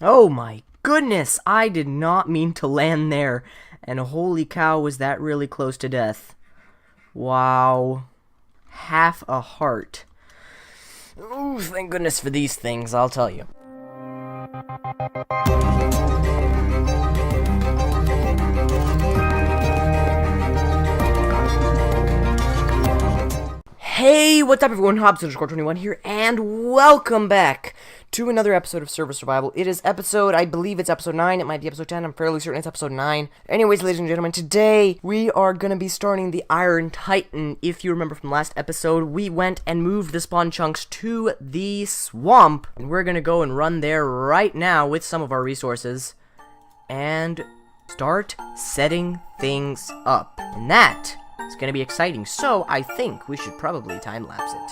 Oh my goodness, I did not mean to land there. And holy cow, was that really close to death. Wow. Half a heart. Ooh, thank goodness for these things, I'll tell you. Hey, what's up everyone, Hobbs_21 here, and welcome back to another episode of Server Survival. It is I believe it's episode 9, it might be episode 10, I'm fairly certain it's episode 9. Anyways, ladies and gentlemen, today we are gonna be starting the Iron Titan. If you remember from last episode, we went and moved the spawn chunks to the swamp, and we're gonna go and run there right now with some of our resources, and start setting things up. And that it's gonna be exciting, so I think we should probably time-lapse it.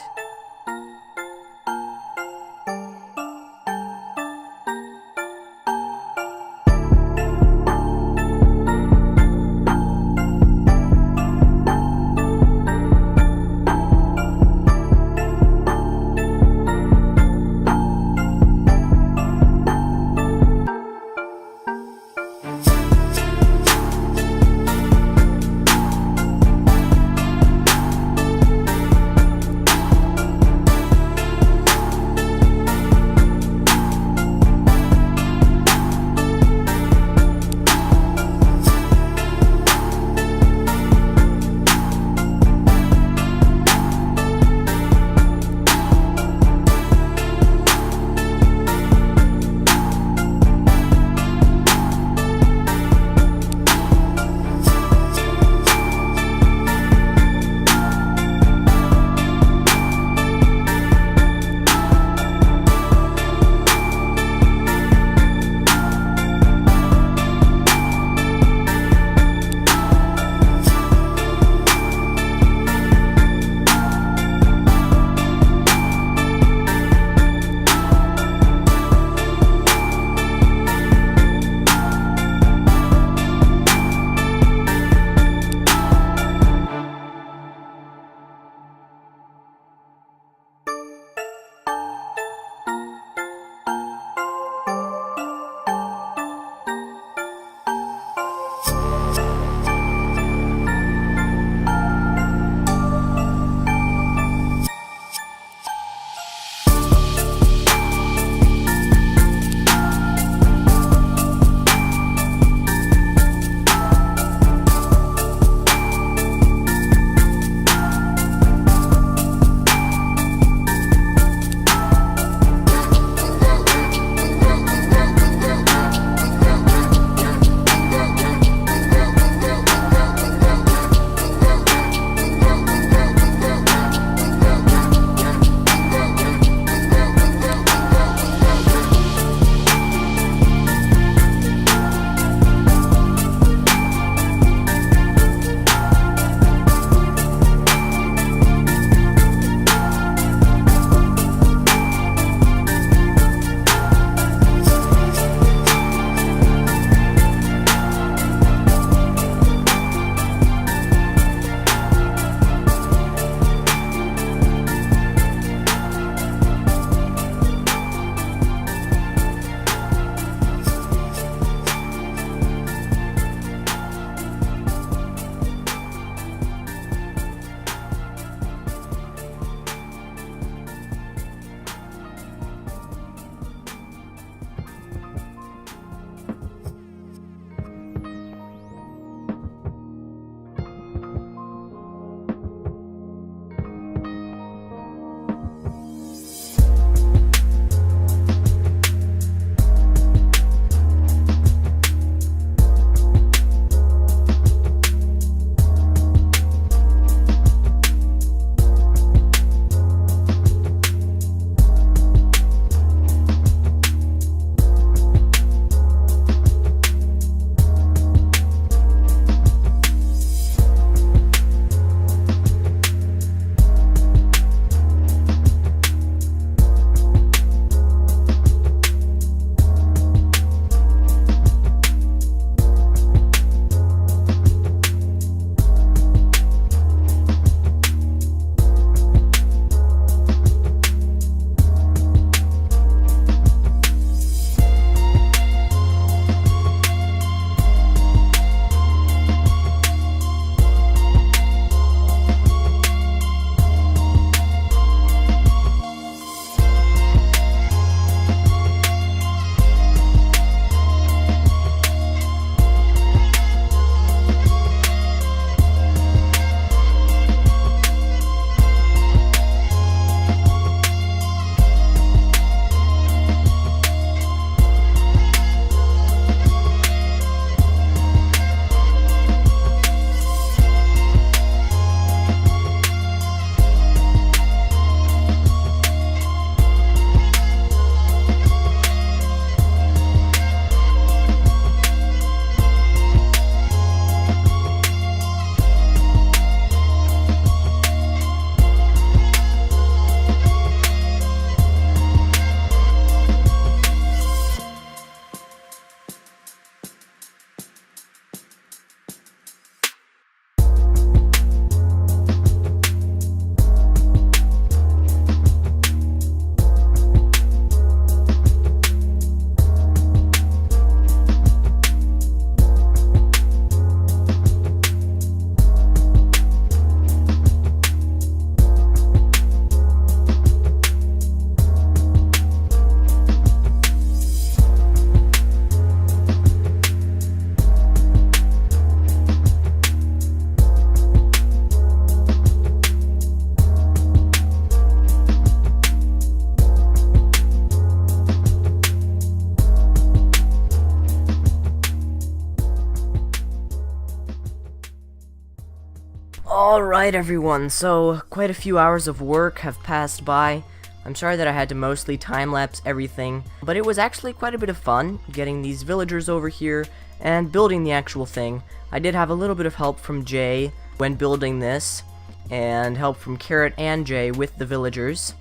Alright everyone, so quite a few hours of work have passed by. I'm sorry that I had to mostly time-lapse everything, but it was actually quite a bit of fun getting these villagers over here and building the actual thing. I did have a little bit of help from Jay when building this, and help from Carrot and Jay with the villagers.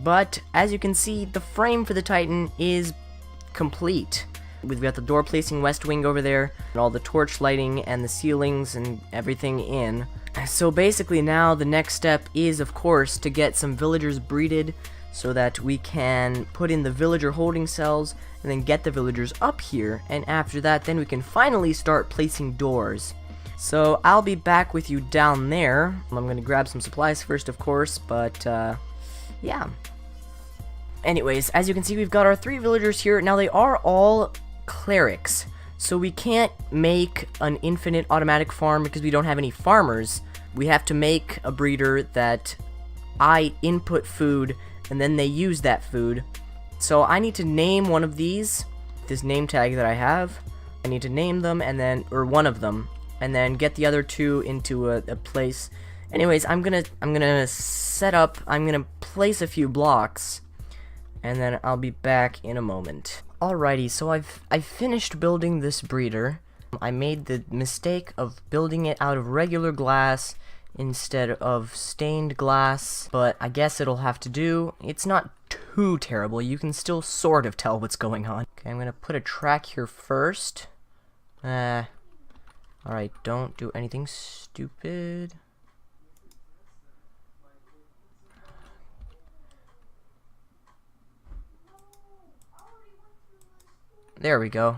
But as you can see, the frame for the Titan is complete. We've got the door placing west wing over there, and all the torch lighting and the ceilings and everything in. So basically now the next step is, of course, to get some villagers breeded so that we can put in the villager holding cells and then get the villagers up here, and after that then we can finally start placing doors. So I'll be back with you down there. I'm gonna grab some supplies first, of course, but yeah. Anyways, as you can see, we've got our 3 villagers here. Now they are all clerics, so we can't make an infinite automatic farm because we don't have any farmers. We have to make a breeder that I input food and then they use that food. So I need to name one of these, this name tag that I have. I need to name them and then, or one of them, and then get the other 2 into a place. Anyways, I'm gonna place a few blocks, and then I'll be back in a moment. Alrighty, so I've finished building this breeder. I made the mistake of building it out of regular glass instead of stained glass, but I guess it'll have to do. It's not too terrible. You can still sort of tell what's going on. Okay, I'm gonna put a track here first. Alright, don't do anything stupid. There we go.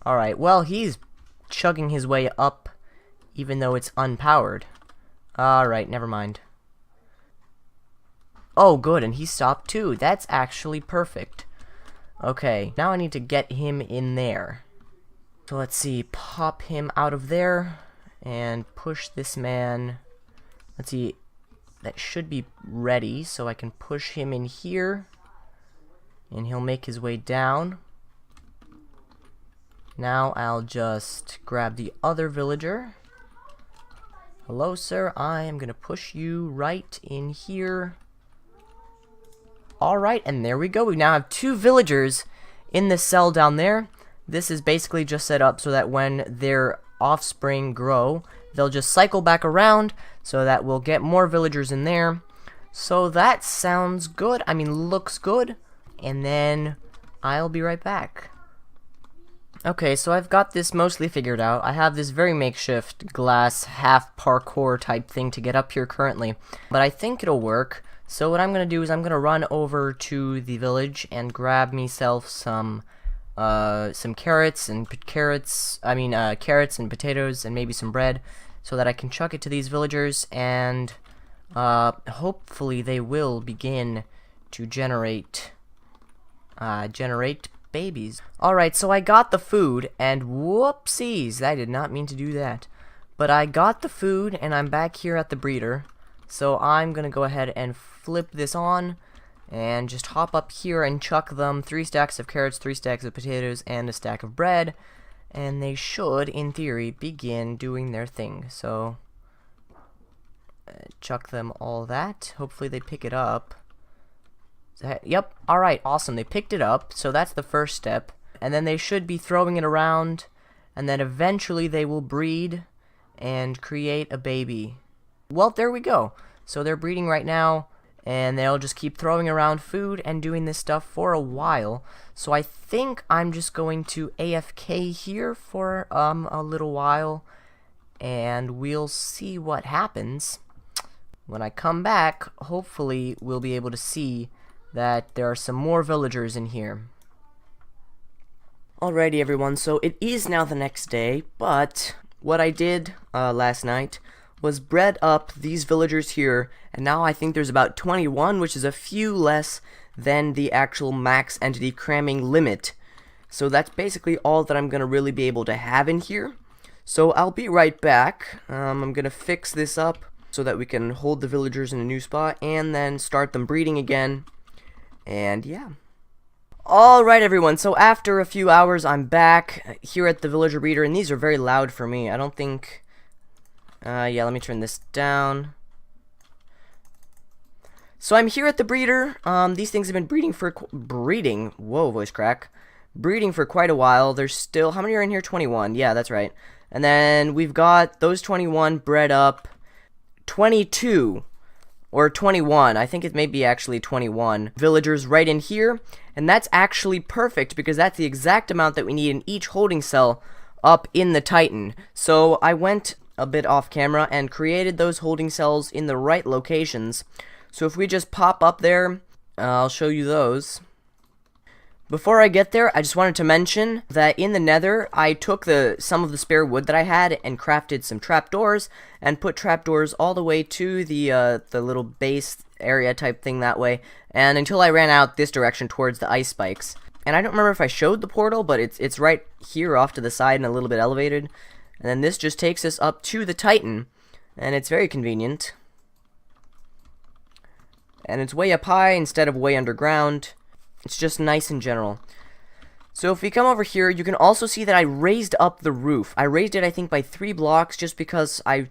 Alright, well, he's chugging his way up, even though it's unpowered. Alright, never mind. Oh, good, and he stopped too. That's actually perfect. Okay, now I need to get him in there. So let's see, pop him out of there, and push this man. Let's see, that should be ready, so I can push him in here. And he'll make his way down. Now I'll just grab the other villager. Hello, sir. I am going to push you right in here. Alright, and there we go. We now have 2 villagers in the cell down there. This is basically just set up so that when their offspring grow, they'll just cycle back around so that we'll get more villagers in there. So that sounds good. I mean, looks good. And then I'll be right back. Okay, so I've got this mostly figured out. I have this very makeshift glass half parkour type thing to get up here currently, but I think it'll work. So what I'm gonna do is I'm gonna run over to the village and grab myself some carrots and carrots and potatoes and maybe some bread, so that I can chuck it to these villagers, and hopefully they will begin to generate babies. Alright, so I got the food, and whoopsies, I did not mean to do that. But I got the food, and I'm back here at the breeder. So I'm gonna go ahead and flip this on, and just hop up here and chuck them 3 stacks of carrots, 3 stacks of potatoes, and a stack of bread. And they should, in theory, begin doing their thing. So, chuck them all that. Hopefully they pick it up. Yep, alright, awesome, they picked it up, so that's the first step, and then they should be throwing it around, and then eventually they will breed and create a baby. Well, there we go. So they're breeding right now, and they'll just keep throwing around food and doing this stuff for a while. So I think I'm just going to AFK here for a little while, and we'll see what happens. When I come back, hopefully we'll be able to see that there are some more villagers in here. Alrighty everyone, so it is now the next day, but what I did last night was bred up these villagers here, and now I think there's about 21, which is a few less than the actual max entity cramming limit. So that's basically all that I'm going to really be able to have in here. So I'll be right back. I'm going to fix this up so that we can hold the villagers in a new spot and then start them breeding again. And yeah. Alright everyone, so after a few hours I'm back here at the villager breeder, and these are very loud for me. I don't think Yeah, let me turn this down. So I'm here at the breeder. These things have been breeding for whoa, voice crack. Breeding for quite a while. There's still, how many are in here? 21. Yeah, that's right. And then we've got those 21 bred up. 22 or 21. I think it may be actually 21 villagers right in here, and that's actually perfect because that's the exact amount that we need in each holding cell up in the Titan. So I went a bit off camera and created those holding cells in the right locations. So if we just pop up there, I'll show you those. Before I get there, I just wanted to mention that in the Nether, I took some of the spare wood that I had and crafted some trapdoors, and put trapdoors all the way to the little base area type thing that way, and until I ran out this direction towards the ice spikes. And I don't remember if I showed the portal, but it's right here off to the side and a little bit elevated. And then this just takes us up to the Titan, and it's very convenient. And it's way up high instead of way underground. It's just nice in general. So if we come over here, you can also see that I raised up the roof. I raised it, I think, by 3 blocks just because I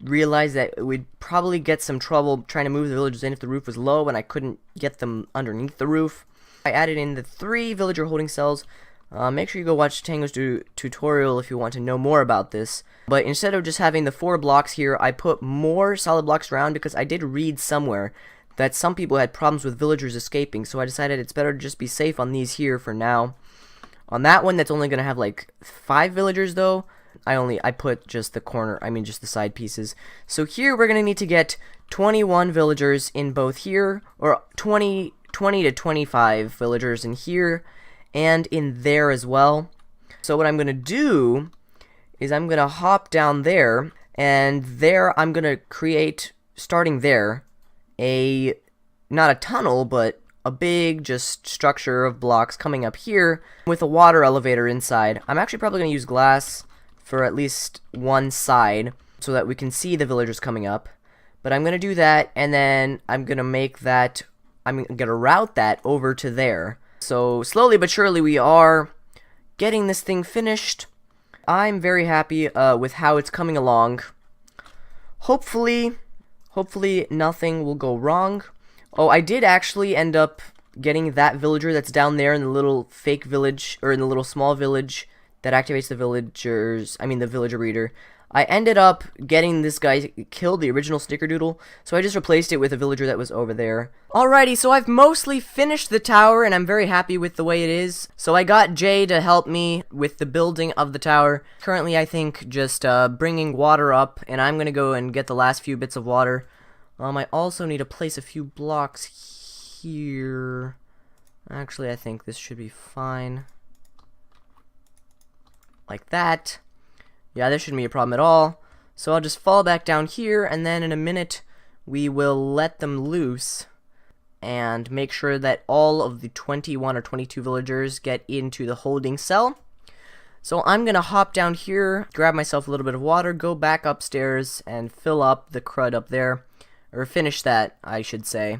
realized that we'd probably get some trouble trying to move the villagers in if the roof was low and I couldn't get them underneath the roof. I added in the 3 villager holding cells. Make sure you go watch Tango's tutorial if you want to know more about this. But instead of just having the 4 blocks here, I put more solid blocks around because I did read somewhere that some people had problems with villagers escaping, so I decided it's better to just be safe on these here for now. On that one, that's only going to have like 5 villagers though. I put just the corner, just the side pieces. So here we're going to need to get 21 villagers in both here, or 20 to 25 villagers in here, and in there as well. So what I'm going to do is I'm going to hop down there, and there I'm going to create, starting there, not a tunnel, but a big just structure of blocks coming up here with a water elevator inside. I'm actually probably going to use glass for at least one side so that we can see the villagers coming up. But I'm going to do that, and then I'm going to make that, I'm going to route that over to there. So slowly but surely we are getting this thing finished. I'm very happy with how it's coming along. Hopefully nothing will go wrong. Oh, I did actually end up getting that villager that's down there in the little fake village, or in the little small village that activates the the villager breeder. I ended up getting this guy killed, the original Snickerdoodle, so I just replaced it with a villager that was over there. Alrighty, so I've mostly finished the tower, and I'm very happy with the way it is. So I got Jay to help me with the building of the tower. Currently, I think, just bringing water up, and I'm going to go and get the last few bits of water. I also need to place a few blocks here. Actually, I think this should be fine. Like that. Yeah, this shouldn't be a problem at all. So I'll just fall back down here, and then in a minute we will let them loose and make sure that all of the 21 or 22 villagers get into the holding cell. So I'm going to hop down here, grab myself a little bit of water, go back upstairs, and fill up the crud up there. Or finish that, I should say.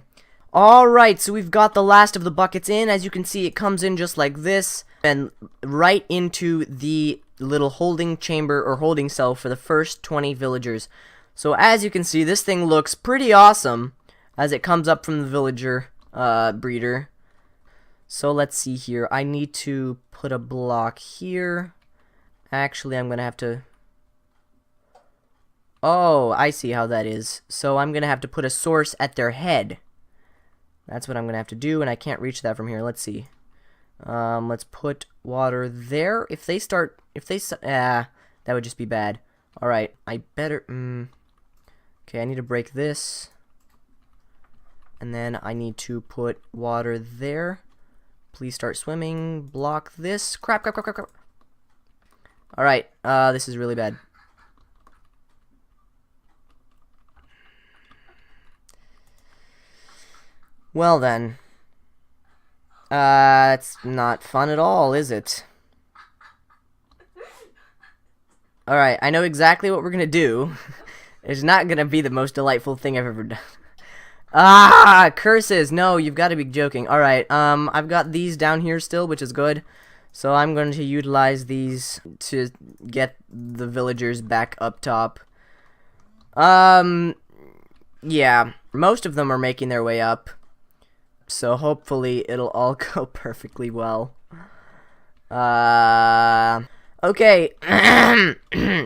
Alright, so we've got the last of the buckets in. As you can see, it comes in just like this, and right into the little holding chamber or holding cell for the first 20 villagers. So as you can see, this thing looks pretty awesome as it comes up from the villager breeder. So let's see here. I need to put a block here. Actually, I'm going to have to... Oh, I see how that is. So I'm going to have to put a source at their head. That's what I'm going to have to do, and I can't reach that from here. Let's see. Let's put water there. That would just be bad. Alright, I better, okay, I need to break this. And then I need to put water there. Please start swimming. Block this. Crap. Alright, this is really bad. Well then. It's not fun at all, is it? Alright, I know exactly what we're gonna do. It's not gonna be the most delightful thing I've ever done. Ah, curses! No, you've got to be joking. Alright, I've got these down here still, which is good. So I'm going to utilize these to get the villagers back up top. Yeah, most of them are making their way up, so hopefully it'll all go perfectly well. Okay,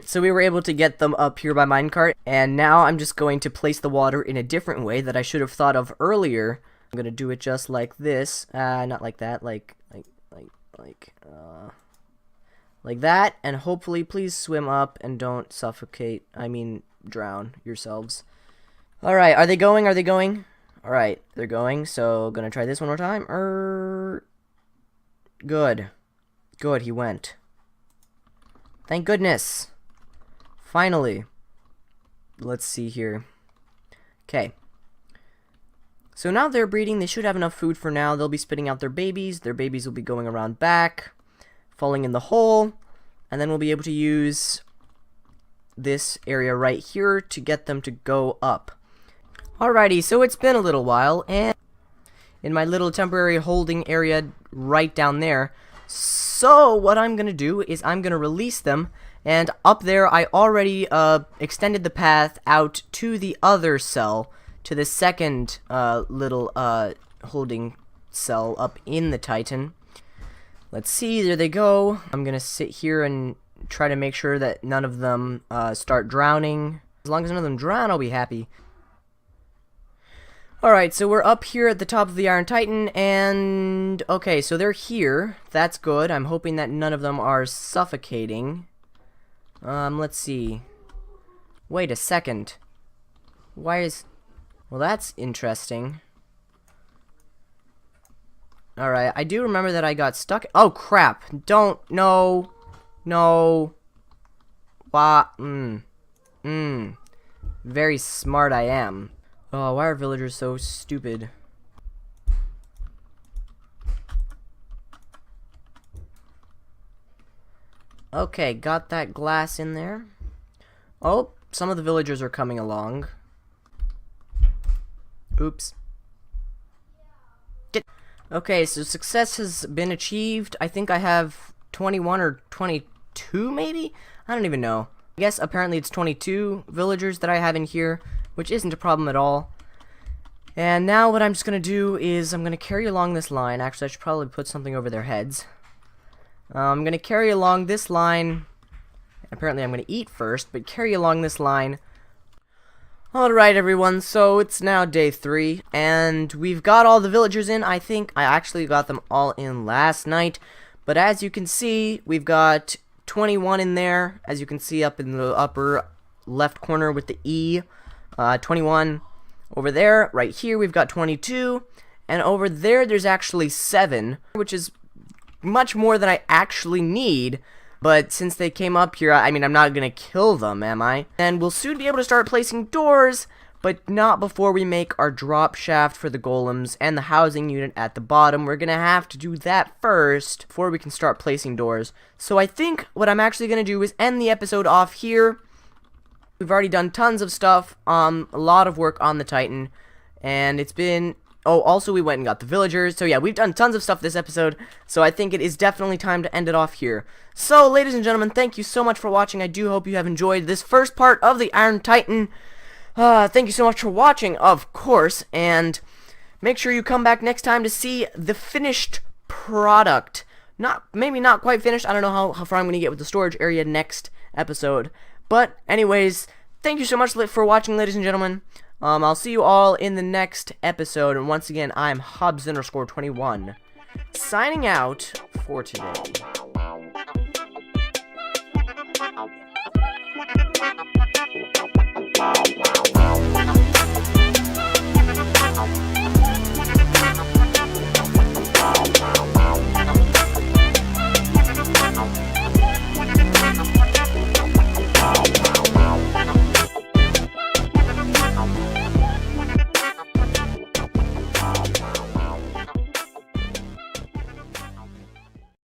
so we were able to get them up here by minecart, and now I'm just going to place the water in a different way that I should have thought of earlier. I'm gonna do it just like this, not like that, like that, and hopefully please swim up and don't suffocate, I mean drown yourselves. Alright, are they going? Alright, they're going, so gonna try this one more time. Good, he went. Thank goodness. Finally. Let's see here. Okay. So now they're breeding. They should have enough food for now. They'll be spitting out their babies. Their babies will be going around back, falling in the hole, and then we'll be able to use this area right here to get them to go up. Alrighty, so it's been a little while, and in my little temporary holding area right down there. So what I'm gonna do is I'm gonna release them, and up there I already extended the path out to the other cell, to the second little holding cell up in the Titan. Let's see, there they go. I'm gonna sit here and try to make sure that none of them start drowning. As long as none of them drown, I'll be happy. Alright, so we're up here at the top of the Iron Titan, and okay, so they're here. That's good. I'm hoping that none of them are suffocating. Let's see. Wait a second. Why is... Well, that's interesting. Alright, I do remember that I got stuck... Oh, crap. Don't... No. No. Why? Very smart I am. Oh, why are villagers so stupid? Okay, got that glass in there. Oh, some of the villagers are coming along. Oops. Okay, so success has been achieved. I think I have 21 or 22, maybe? I don't even know. I guess apparently it's 22 villagers that I have in here, which isn't a problem at all. And now what I'm just going to do is I'm going to carry along this line. Actually, I should probably put something over their heads. I'm going to carry along this line. Apparently I'm going to eat first, but carry along this line. Alright everyone, so it's now day 3, and we've got all the villagers in. I think I actually got them all in last night, but as you can see, we've got 21 in there, as you can see up in the upper left corner with the E. 21 over there. Right here we've got 22, and over there there's actually 7, which is much more than I actually need. But since they came up here, I mean, I'm not gonna kill them, am I? And we'll soon be able to start placing doors, but not before we make our drop shaft for the golems and the housing unit at the bottom. We're gonna have to do that first before we can start placing doors. So I think what I'm actually gonna do is end the episode off here. We've already done tons of stuff, a lot of work on the Titan, and it's been... Oh, also we went and got the villagers. So yeah, we've done tons of stuff this episode, so I think it is definitely time to end it off here. So, ladies and gentlemen, thank you so much for watching. I do hope you have enjoyed this first part of the Iron Titan. Thank you so much for watching, of course, and make sure you come back next time to see the finished product. Maybe not quite finished. I don't know how far I'm going to get with the storage area next episode. But, anyways, thank you so much for watching, ladies and gentlemen. I'll see you all in the next episode, and once again, I'm Hobbs_21, signing out for today.